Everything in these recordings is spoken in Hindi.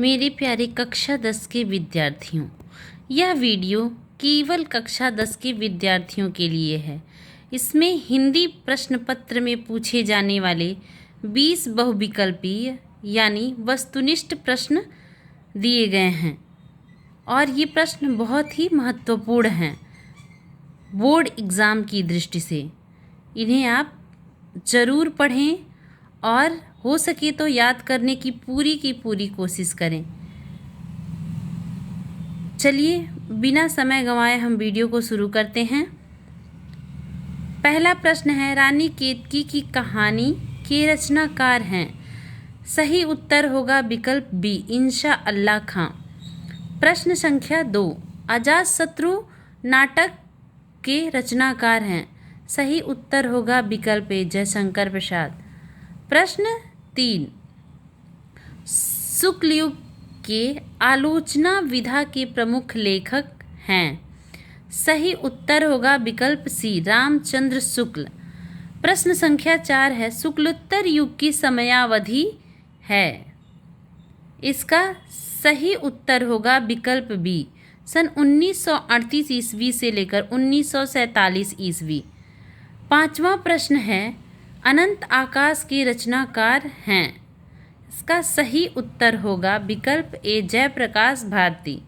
मेरे प्यारे कक्षा 10 के विद्यार्थियों, यह वीडियो केवल कक्षा 10 के विद्यार्थियों के लिए है। इसमें हिंदी प्रश्न पत्र में पूछे जाने वाले 20 बहुविकल्पीय यानी वस्तुनिष्ठ प्रश्न दिए गए हैं और ये प्रश्न बहुत ही महत्वपूर्ण हैं बोर्ड एग्ज़ाम की दृष्टि से। इन्हें आप ज़रूर पढ़ें और हो सके तो याद करने की पूरी कोशिश करें। चलिए बिना समय गंवाए हम वीडियो को शुरू करते हैं। पहला प्रश्न है, रानी केतकी की कहानी के रचनाकार हैं। सही उत्तर होगा विकल्प बी, इंशा अल्लाह खां। प्रश्न संख्या 2, अजातशत्रु नाटक के रचनाकार हैं। सही उत्तर होगा विकल्प ए, जयशंकर प्रसाद। प्रश्न 3, शुक्ल युग के आलोचना विधा के प्रमुख लेखक हैं। सही उत्तर होगा विकल्प सी, रामचंद्र शुक्ल। प्रश्न संख्या 4 है, शुक्लोत्तर युग की समयावधि है। इसका सही उत्तर होगा विकल्प बी, सन 1938 ईस्वी से लेकर 1947 ईस्वी। पांचवा प्रश्न है, अनंत आकाश के रचनाकार हैं। इसका सही उत्तर होगा विकल्प ए, जयप्रकाश भारती।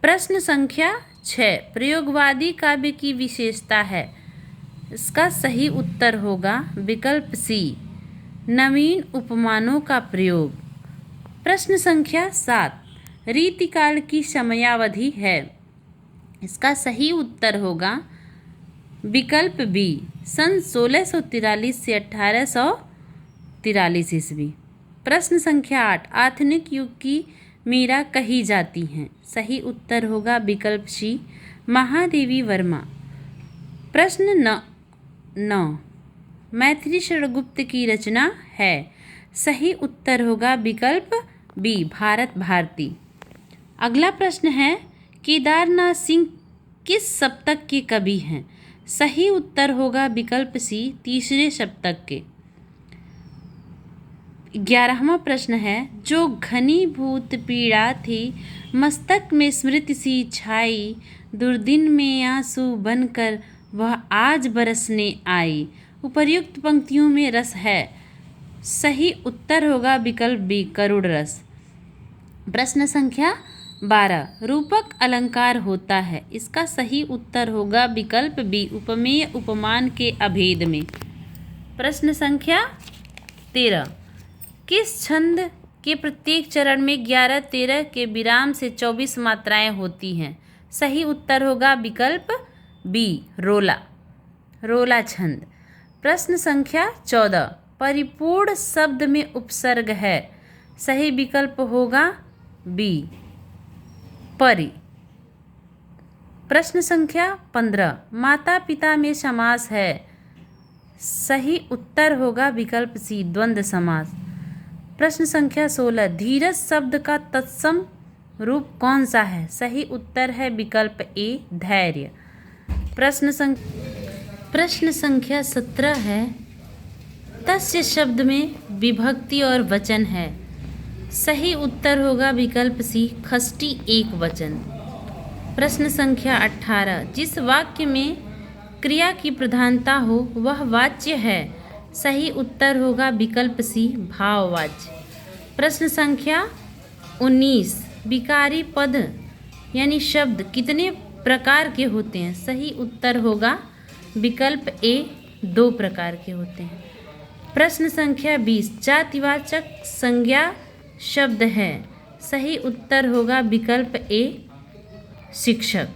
प्रश्न संख्या 6, प्रयोगवादी काव्य की विशेषता है। इसका सही उत्तर होगा विकल्प सी, नवीन उपमानों का प्रयोग। प्रश्न संख्या 7, रीतिकाल की समयावधि है। इसका सही उत्तर होगा विकल्प बी, सन 1643 से 1843 ईस्वी। प्रश्न संख्या 8, आधुनिक युग की मीरा कही जाती हैं। सही उत्तर होगा विकल्प सी, महादेवी वर्मा। प्रश्न 9, मैथिली षड्गुप्त की रचना है। सही उत्तर होगा विकल्प बी, भारत भारती। अगला प्रश्न है, केदारनाथ सिंह किस शतक के कवि हैं। सही उत्तर होगा विकल्प सी, तीसरे शतक के। 11वां प्रश्न है, जो घनीभूत पीड़ा थी मस्तक में स्मृति सी छाई, दुर्दिन में आंसू बनकर वह आज बरसने आई। उपर्युक्त पंक्तियों में रस है। सही उत्तर होगा विकल्प बी, करुण रस। प्रश्न संख्या 12, रूपक अलंकार होता है। इसका सही उत्तर होगा विकल्प बी, उपमेय उपमान के अभेद में। प्रश्न संख्या 13, किस छंद के प्रत्येक चरण में 11-13 के विराम से 24 मात्राएं होती हैं। सही उत्तर होगा विकल्प बी, रोला छंद। प्रश्न संख्या 14, परिपूर्ण शब्द में उपसर्ग है। सही विकल्प होगा बी, परि। प्रश्न संख्या 15, माता पिता में समास है। सही उत्तर होगा विकल्प सी, द्वंद्व समास। प्रश्न संख्या 16, धीरज शब्द का तत्सम रूप कौन सा है। सही उत्तर है विकल्प ए, धैर्य। प्रश्न संख्या 17 है, तस्य शब्द में विभक्ति और वचन है। सही उत्तर होगा विकल्प सी, खष्टी एक वचन। प्रश्न संख्या 18, जिस वाक्य में क्रिया की प्रधानता हो वह वाच्य है। सही उत्तर होगा विकल्प सी, भाववाच्य। प्रश्न संख्या 19, विकारी पद यानी शब्द कितने प्रकार के होते हैं। सही उत्तर होगा विकल्प ए, 2 प्रकार के होते हैं। प्रश्न संख्या 20, जातिवाचक संज्ञा शब्द है। सही उत्तर होगा विकल्प ए, शिक्षक।